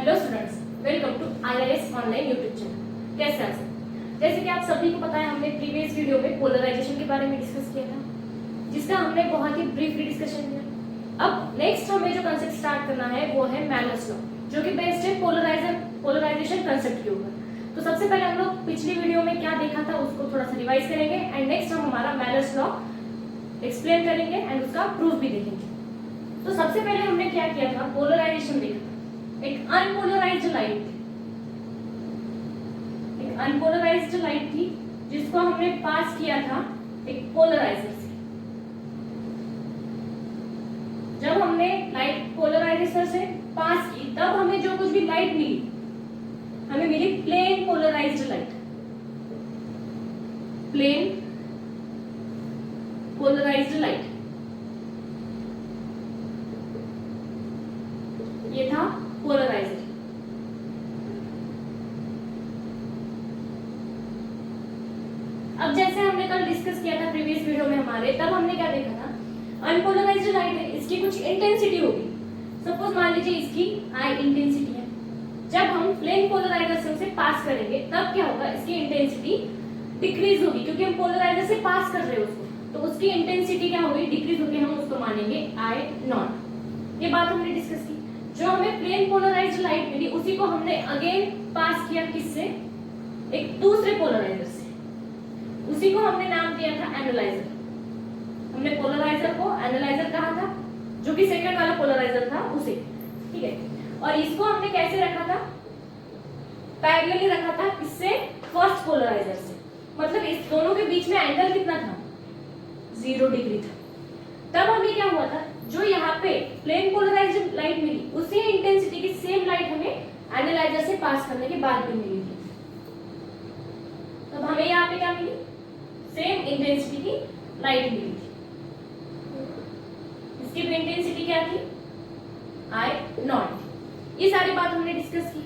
Hello students, welcome to IIS online YouTube channel. कैसे हैं सब? जैसे कि आप सभी को पता है, हमने प्रीवियस वीडियो में पोलराइजेशन के बारे में डिस्कस किया था, जिसका हमने बहुत ही ब्रीफली डिस्कशन किया। अब नेक्स्ट हमें जो कंसेप्ट स्टार्ट करना है वो है मैलर्स लॉ, जो कि बेस्ड है पोलराइजेशन कंसेप्ट के ऊपर। तो सबसे पहले हम लोग पिछली वीडियो में क्या देखा था उसको थोड़ा सा रिवाइज करेंगे एंड नेक्स्ट हम हमारा मैलर्स लॉ एक्सप्लेन करेंगे एंड उसका प्रूफ भी देखेंगे। तो सबसे पहले हमने क्या किया था, पोलराइजेशन देखा था। एक अनपोलराइज्ड लाइट थी जिसको हमने पास किया था एक पोलराइजर से। जब हमने लाइट पोलराइजर से पास की तब हमें जो कुछ भी लाइट मिली, हमें मिली plane polarised light. Plane polarised light, ये था पोलराइजर। अब जैसे हमने कल डिस्कस किया था प्रीवियस वीडियो में हमारे, तब हमने क्या देखा था, अनपोलराइज्ड लाइट है, इसकी कुछ इंटेंसिटी होगी। सपोज मान लीजिए इसकी आई इंटेंसिटी है। जब हम प्लेन पोलराइजर से पास करेंगे तब क्या होगा, इसकी इंटेंसिटी डिक्रीज होगी, क्योंकि हम पोलराइजर से पास कर रहे हैं उसको, तो उसकी इंटेंसिटी क्या होगी, डिक्रीज होगी। हम उसको मानेंगे आई नॉट। ये बात हमने डिस्कस की। जो हमें प्लेन पोलराइज्ड लाइट मिली उसी को हमने अगेन पास किया, किससे, एक दूसरे पोलराइजर से। उसी को हमने नाम दिया था एनालाइजर। हमने पोलराइजर को एनालाइजर कहा था, जो कि सेकंड वाला पोलराइजर था उसे, ठीक है। और इसको हमने कैसे रखा था, पैरेलली रखा था, किससे, फर्स्ट पोलराइजर से। मतलब इस दोनों के बीच में एंगल कितना था, 0 डिग्री था। तब हमें क्या हुआ था, जो यहाँ पे प्लेन पोलराइज्ड लाइट मिली उसी इंटेंसिटी की सेम लाइट हमें एनालाइजर से पास करने के बाद भी मिली थी। तब हमें यहाँ पे क्या मिली, सेम इंटेंसिटी की लाइट मिली थी। इसकी भी इंटेंसिटी क्या थी, आई नॉट। ये सारी बात हमने डिस्कस की।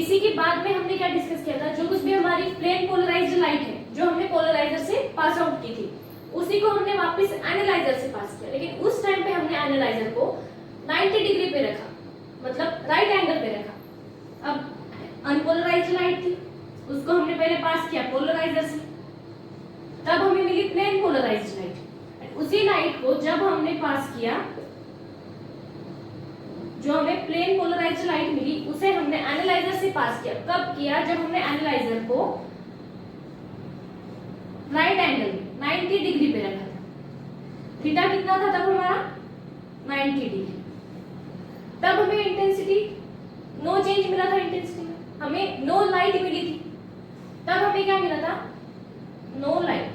इसी के बाद में हमने क्या डिस्कस किया था, जो कुछ भी हमारी प्लेन पोलराइज्ड लाइट है जो हमने पोलराइजर से पास आउट की थी, उसी को हमने वापस एनालाइजर से पास किया। लेकिन उस टाइम पे हमने एनालाइजर को 90 डिग्री पे रखा, मतलब राइट एंगल पे रखा। अब अनपोलराइज्ड लाइट थी, उसको हमने पहले पास किया पोलराइजर से, तब हमें मिली प्लेन पोलराइज्ड लाइट। उसी लाइट को जब हमने पास किया, जो हमें प्लेन पोलराइज्ड लाइट मिली उसे हमने एनालाइजर से पास किया। कब किया, जब हमने एनालाइजर को राइट एंगल 90 डिग्री पे रखा था। थीटा कितना था तब हमारा, 90 डिग्री। तब हमें इंटेंसिटी नो चेंज मिला था, इंटेंसिटी में हमें नो लाइट मिली थी। तब हमें क्या मिला था, नो लाइट।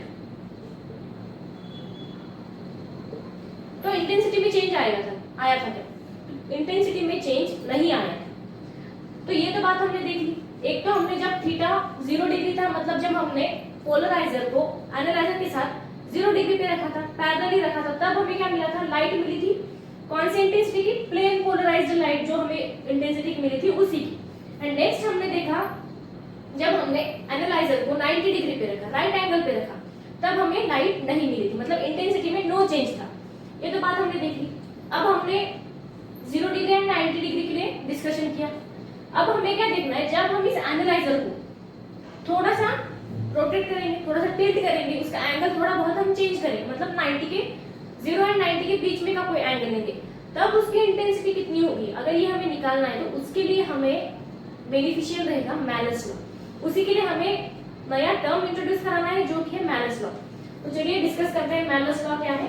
तो इंटेंसिटी में चेंज आया था क्या, इंटेंसिटी में चेंज नहीं आया था। तो ये तो बात हमने देख ली। एक तो हमने जब थीटा 0 डिग्री था, मतलब जब हमने पोलराइजर को एनालाइजर के साथ 0 डिग्री पे रखा था, पैरेलली रखा था, तब हमें क्या मिला था, लाइट मिली थी। कौन सी इंटेंसिटी की, प्लेन पोलराइज्ड लाइट, जो हमें इंटेंसिटी की मिली थी उसी की। एंड नेक्स्ट हमने देखा, जब हमने एनालाइजर को 90 डिग्री पे रखा, राइट एंगल पे रखा, तब हमें लाइट नहीं मिली थी, मतलब इंटेंसिटी में नो चेंज था। ये तो बात हमने देख ली। अब हमने 0 डिग्री एंड 90 डिग्री के लिए डिस्कशन किया। अब हमें क्या देखना है, जब हम इस एनालाइजर को थोड़ा सा रोटेट करेंगे, थोड़ा सा टिल्ट करेंगे, उसका एंगल थोड़ा बहुत हम चेंज करेंगे, मतलब 90 के 0 एंड 90 के बीच में का कोई एंगल लेंगे, तब उसकी इंटेंसिटी कितनी होगी। अगर ये हमें निकालना है तो उसके लिए हमें बेनिफिशियल रहेगा मैलर्स लॉ। उसी के लिए हमें नया टर्म इंट्रोड्यूस कराना है, जो कि है मैलर्स लॉ। तो चलिए डिस्कस करते हैं मैलर्स लॉ क्या है।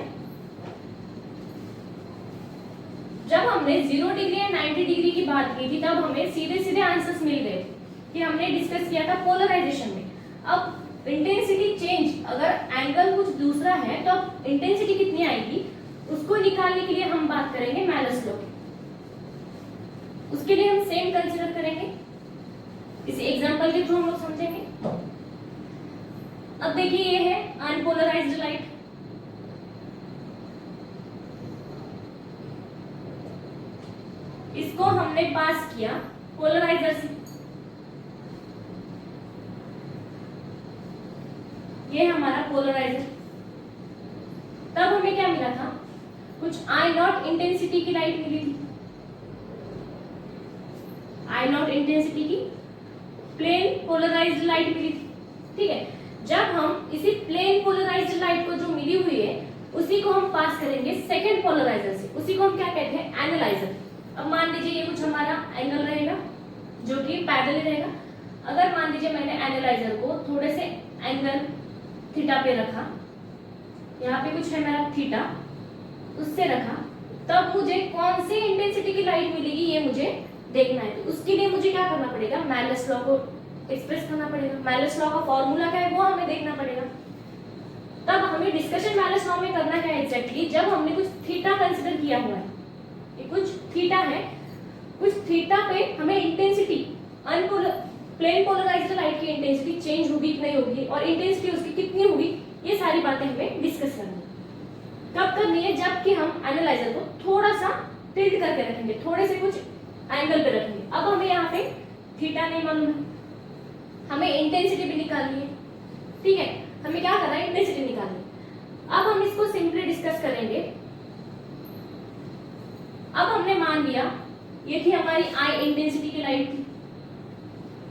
जब हमने 0 डिग्री या 90 डिग्री की बात की थी, तब हमें सीधे सीधे आंसर्स मिल गए कि हमने डिस्कस किया था पोलराइजेशन में। अब इंटेंसिटी चेंज, अगर एंगल कुछ दूसरा है तो अब इंटेंसिटी कितनी आएगी, उसको निकालने के लिए हम बात करेंगे मैलर्स लॉ की। उसके लिए हम सेम कंसीडर करेंगे, इस एग्जांपल के थ्रू हम लोग समझेंगे। अब देखिए, ये है अनपोलराइज्ड लाइट। इसको हमने पास किया पोलराइजर से। ये हमारा पोलराइजर। तब हमें क्या मिला था, कुछ I0 इंटेंसिटी की लाइट मिली थी। आई नॉट इंटेंसिटी की प्लेन पोलराइज्ड लाइट मिली थी, ठीक है। जब हम इसी प्लेन पोलराइज्ड लाइट को जो मिली हुई है उसी को हम पास करेंगे सेकंड पोलराइजर से, उसी को हम क्या कहते हैं, एनालाइजर। अब मान लीजिए ये कुछ हमारा एंगल रहेगा जो कि पैरेलल रहेगा। अगर मान लीजिए मैंने एनालाइजर को थोड़े से एंगल थीटा पे रखा, यहाँ पे कुछ है मेरा थीटा, उससे रखा, तब मुझे कौन सी इंटेंसिटी की लाइट मिलेगी ये मुझे देखना है। तो उसके लिए मुझे क्या करना पड़ेगा, मैलस लॉ को एक्सप्रेस करना पड़ेगा। मैलस लॉ का फॉर्मूला क्या है वो हमें देखना पड़ेगा। तब हमें डिस्कशन मैलस लॉ में करना क्या है एग्जैक्टली, जब हमने कुछ थीटा कंसीडर किया हुआ है, ये कुछ थीटा है, कुछ थीटा पे हमें इंटेंसिटी प्लेन पोलराइज्ड लाइट की इंटेंसिटी चेंज होगी कि नहीं होगी और इंटेंसिटी उसकी कितनी होगी, ये सारी बातें हमें डिस्कस करनी है। कब करनी है, जबकि हम एनालाइजर को थोड़ा सा टिल्ट करके रखेंगे, थोड़े से कुछ एंगल पे रखेंगे। अब हमें यहाँ पे थीटा नहीं मालूम है, हमें इंटेंसिटी भी निकालनी है, ठीक है। हमें क्या करना है, इंटेंसिटी निकालनी है। अब हम इसको सिंपली डिस्कस करेंगे। अब हमने मान लिया ये थी हमारी आई इंटेंसिटी की लाइट थी,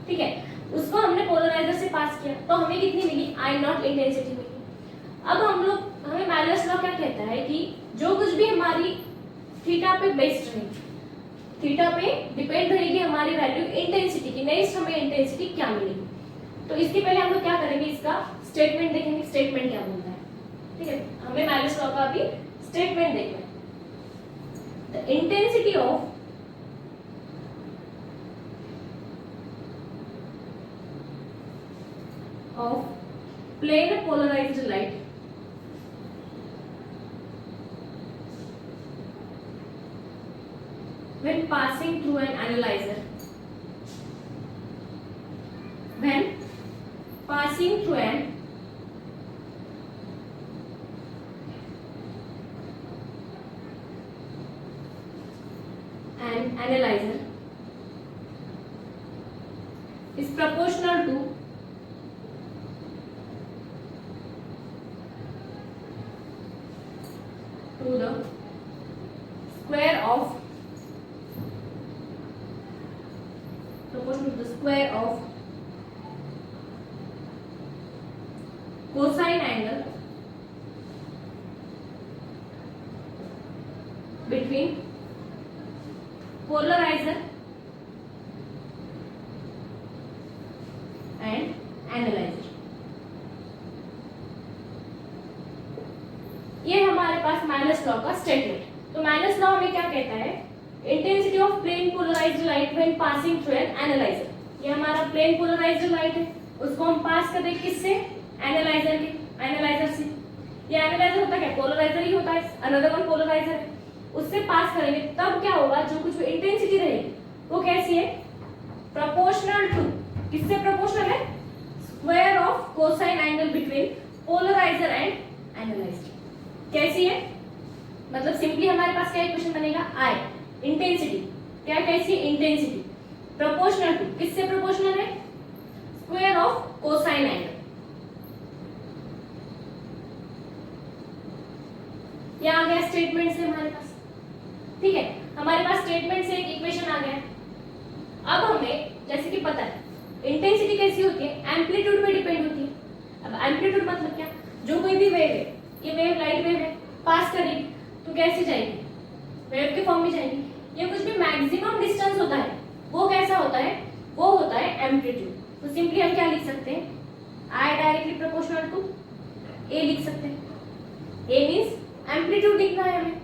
ठीक है। उसको हमने पोलराइजर से पास किया तो हमें कितनी मिली, आई नॉट इंटेंसिटी मिली। अब हमें मैलस लॉ क्या कहता है कि जो कुछ भी हमारी थीटा पे बेस्ड रहेगी, थीटा पे डिपेंड रहेगी हमारी वैल्यू इंटेंसिटी की, नेक्स्ट हमें इंटेंसिटी क्या मिलेगी। तो इसके पहले हम लोग क्या करेंगे, इसका स्टेटमेंट देखेंगे, स्टेटमेंट क्या बोलता है, ठीक है। हमें मैलस लॉ का भी स्टेटमेंट देखना है। The intensity of plane polarised light when passing through an analyzer, when passing through an analyzer is proportional to the square of cosine angle between polarizer and analyzer। ये हमारे पास Malus law का स्टेटमेंट। तो Malus law हमें क्या कहता है, intensity of plane polarised light when passing through an analyzer. ये हमारा प्लेन पोलराइज्ड लाइट है, उसको हम पास कर दें किससे, एनालाइजर से। ये एनालाइजर होता क्या, पोलराइजर ही होता है, अनदर वन पोलराइजर है, उससे पास करेंगे। तब क्या होगा, जो कुछ इंटेंसिटी रहेगी वो कैसी है, प्रोपोर्शनल टू, किससे प्रोपोर्शनल है, square of cosine angle between polarizer and analyzer. कैसी है, मतलब सिंपली हमारे पास क्या इक्वेशन बनेगा, आई इंटेंसिटी, क्या कैसी इंटेंसिटी प्रोपोर्शनल टू, किससे प्रोपोर्शनल है, स्क्वायर ऑफ कोसाइन एंगल। ये आ गया स्टेटमेंट से हमारे पास, ठीक है। हमारे पास स्टेटमेंट से एक इक्वेशन आ गया। अब हमें जैसे कि पता है इंटेंसिटी कैसी होती है, एम्पलीट्यूड पे डिपेंड होती है। अब एम्पलीट्यूड मतलब क्या, जो कोई भी वेव है, ये वेव लाइट वेव है, पास करेगी तो कैसे जाएगी, वेव के फॉर्म में जाएगी। ये कुछ भी मैक्सिमम डिस्टेंस होता है वो कैसा होता है, वो होता है एम्पलीट्यूड। तो सिंपली हम क्या लिख सकते हैं, आई डायरेक्टली प्रोपोर्शनल टू ए लिख सकते हैं। ए मींस एम्पलीट्यूड लिखना है हमें,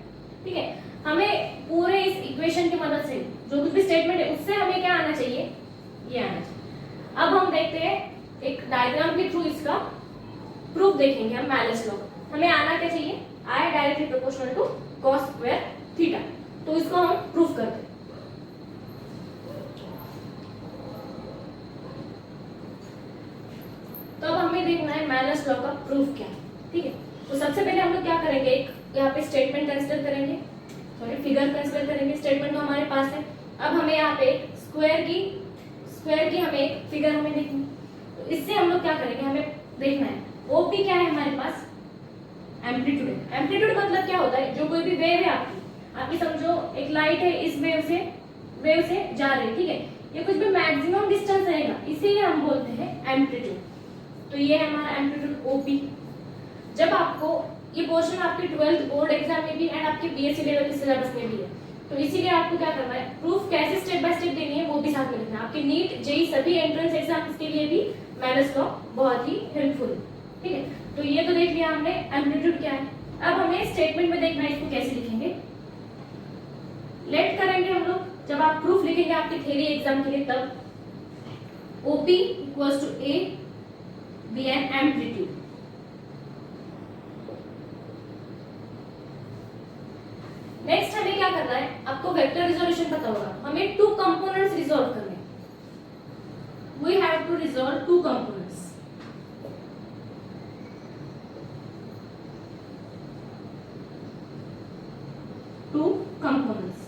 ठीक है। हमें पूरे इस इक्वेशन की मदद से जो कुछ भी स्टेटमेंट है उससे हमें क्या आना चाहिए, ये आना चाहिए। अब हम देखते हैं एक डायग्राम के थ्रू इसका प्रूफ देखेंगे हम मैलस लॉ। हमें आना क्या चाहिए, I directly proportional to cos square theta. तो इसको हम प्रूफ करते हैं। तो अब हमें देखना है मैलस लॉ का प्रूफ क्या है, ठीक है। तो सबसे पहले हम लोग क्या करेंगे, एक यहाँ पे स्टेटमेंट कंसीडर करेंगे, सॉरी फिगर कंसीडर करेंगे। स्टेटमेंट तो हमारे पास है। अब हमें यहाँ पे स्क्वायर की हमें एक फिगर हमें देखनी। तो इससे हम लोग क्या करेंगे, हमें देखना है ओपी क्या है हमारे पास, एम्पलीट्यूड है। एम्पलीट्यूड मतलब क्या होता है, जो कोई भी वेव है आपकी समझो एक लाइट है, इस वेव से जा रही है, ठीक है। ये कुछ भी मैक्सिमम डिस्टेंस रहेगा, इसीलिए हम बोलते हैं एम्पलीट्यूड। तो ये है हमारा एम्पलीट्यूड ओपी। जब आपको ये पोर्शन आपके 12th बोर्ड एग्जाम में भी एंड आपके बीएससी लेवल के सिलेबस में भी है, तो इसीलिए आपको क्या करना है, प्रूफ कैसे स्टेप बाय स्टेप देनी है वो भी साथ में लिखना है। आपके नीट जेई सभी एंट्रेंस एग्जाम्स के लिए भी मैनस लॉ बहुत ही हेल्पफुल है, ठीक है। तो ये तो देख लिया हमने एम्पलीट्यूड क्या है। अब हमें स्टेटमेंट में देखना है इसको कैसे लिखेंगे। लेट करेंगे हम लोग, जब आप प्रूफ लिखेंगे आपके थ्योरी एग्जाम के लिए, तब OP equals to A B N amplitude. Next हमें क्या करना है, आपको वेक्टर रिजोल्यूशन पता होगा, हमें टू कंपोनेंट्स रिजॉल्व करने। We have to resolve two components. Two components.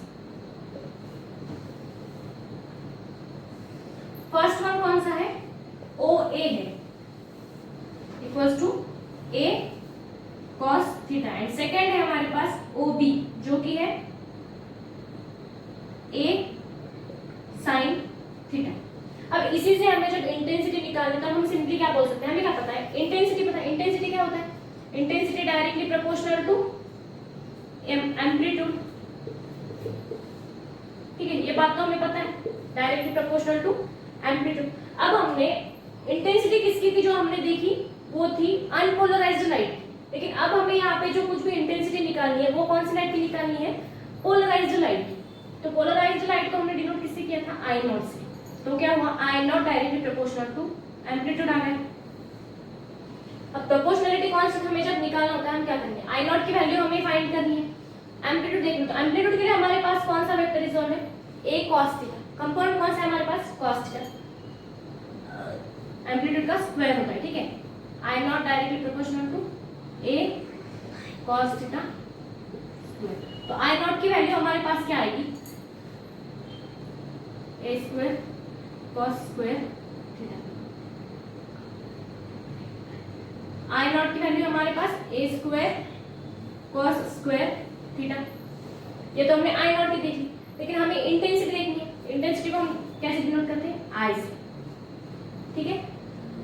First one कौन सा है, ओ ए है, equals to A cos theta, and second है हमारे पास OB जो कि है A sin थीटा। अब इसी से हमें जब इंटेंसिटी निकालनी, तब हम सिंपली क्या बोल सकते हैं, हमें क्या पता है, इंटेंसिटी पता है। इंटेंसिटी क्या होता है, intensity directly proportional to amplitude, ठीक है, ये बात तो हमें पता है, डायरेक्टली प्रोपोर्शनल टू एम्पलीट्यूड। अब हमने इंटेंसिटी किसकी थी जो हमने देखी, वो थी अनपोलराइज्ड लाइट, लेकिन अब हमें यहाँ पे जो कुछ भी इंटेंसिटी निकालनी है वो कौन सी लाइट की निकालनी है, पोलराइज्ड लाइट। तो पोलराइज्ड लाइट को हमने डिनोट किससे किया था, आई नॉट से। तो क्या हुआ, I nought directly proportional to amplitude आ गया। अब प्रोपोर्शनलिटी कांस्टेंट हमें जब निकालना होता है हम क्या करेंगे, आई नॉट की वैल्यू हमें फाइंड करनी है। एम्पलीट्यूड देख लो, तो एम्पलीट्यूड के लिए हमारे पास कौन सा वेक्टर रिजॉल्व है, ए cos थीटा। कंपोनेंट कौन सा है हमारे पास, cos थीटा, एम्पलीट्यूड का स्क्वायर होता है, ठीक है। I nought directly proportional to A cos theta square. तो आई नॉट की वैल्यू हमारे पास क्या आएगी, A square cos square theta. I nought की वैल्यू हमारे पास A square cos square theta. ये तो हमने आई नॉट की देखी, लेकिन हमें इंटेंसिटी देखनी है। इंटेंसिटी को हम कैसे डिनोट करते हैं, आई से, ठीक है।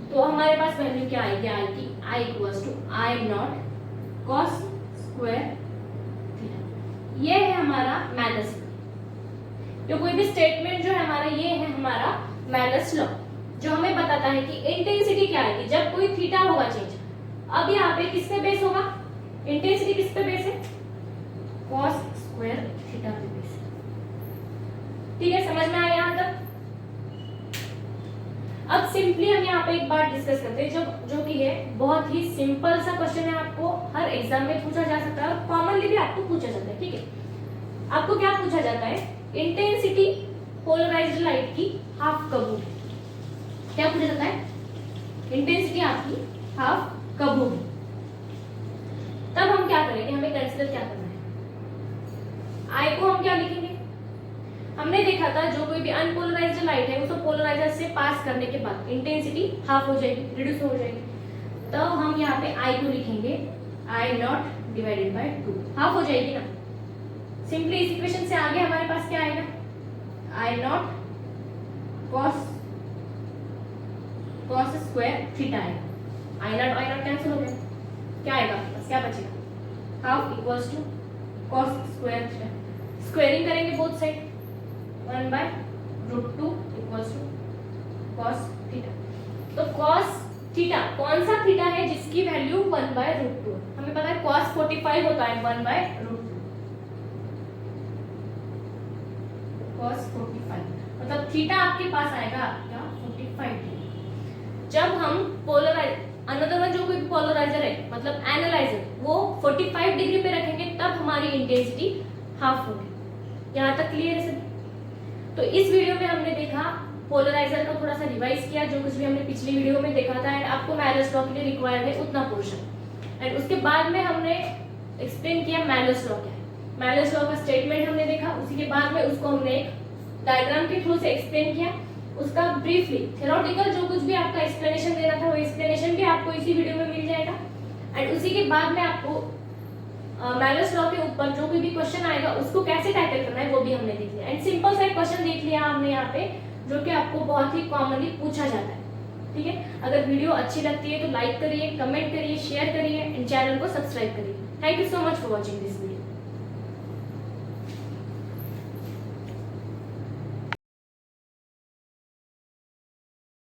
तो हमारे पास वैल्यू क्या आएगी, आएगी I equals to I nought cos square theta. ये है हमारा मैनस लॉ। जो कोई भी स्टेटमेंट जो है हमारा, ये है हमारा मैनस लॉ, जो हमें बताता है कि इंटेंसिटी क्या आएगी जब कोई थीटा होगा चेंज। अब यहाँ पे किस पे बेस होगा, इंटेंसिटी किस पे बेस है, cos स्क्वायर थीटा पे बेस है, ठीक है। समझ में आया यहाँ तक। अब सिंपली हम यहाँ पे एक बात डिस्कस करते हैं, जो कि है बहुत ही सिंपल सा क्वेश्चन है, आपको हर एग्जाम में पूछा जा सकता है और कॉमनली भी आपको पूछा जाता है, ठीक है। आपको क्या पूछा जाता है, इंटेंसिटी पोलराइज्ड लाइट की हाफ कब होगी। क्या पूछा जाता है, इंटेंसिटी आपकी हाफ कब होगी। तब हम क्या करेंगे, हमें कंसीडर क्या करना है, आई को हम क्या लिखेंगे, हमने देखा था जो कोई भी अनपोलराइज्ड लाइट है उसको पोलराइजर से पास करने के बाद इंटेंसिटी हाफ हो जाएगी, रिड्यूस हो जाएगी। तो हम यहाँ पे आई को लिखेंगे आई नॉट डिवाइडेड बाय 2, हाफ हो जाएगी ना। सिंपली इस इक्वेशन से आगे हमारे पास क्या आएगा, आई नॉट cos स्क्वायर थीटा आएगा। आई नॉट कैंसिल हो गया, क्या आएगा बस, क्या बचेगा, half equals to cos square theta. Squaring करेंगे both side, 1/√2 equals to cos theta. तो cos थीटा कौन सा थीटा है जिसकी वैल्यू 1/√2, हमें पता है cos 45 होता है 1/√2, cos 45 मतलब थीटा आपके पास आएगा आपका 45 डिग्री। जब हम पोलराइज अनदर वन जो कोई पोलराइजर है मतलब एनालाइजर वो 45 डिग्री पे रखेंगे तब हमारी इंटेंसिटी हाफ होगी। यहाँ तक क्लियर है सर। तो इस वीडियो में हमने देखा पोलराइजर का थोड़ा सा रिवाइज किया, जो कुछ भी हमने पिछली वीडियो में देखा था, एंड आपको मैनस लॉ के लिए रिक्वायर्ड है उतना पोर्शन। एंड उसके बाद में हमने एक्सप्लेन किया मैनस लॉ क्या है। मैनस लॉ का स्टेटमेंट हमने देखा, उसी के बाद में उसको हमने एक डायग्राम के थ्रू से एक्सप्लेन किया। उसका ब्रीफली थ्योरेटिकल जो कुछ भी आपका एक्सप्लेनेशन देना था वो एक्सप्लेनेशन भी आपको इसी वीडियो में मिल जाएगा। एंड उसी के बाद में आपको मैनस लॉ के ऊपर जो भी क्वेश्चन आएगा उसको कैसे टैकल करना है वो भी हमने देख लिया। एंड सिंपल सा क्वेश्चन देख लिया हमने यहाँ पे, जो कि आपको बहुत ही कॉमनली पूछा जाता है। ठीक है, अगर वीडियो अच्छी लगती है तो लाइक करिए, कमेंट करिए, शेयर करिए एंड चैनल को सब्सक्राइब करिए। Thank you so much for watching this video.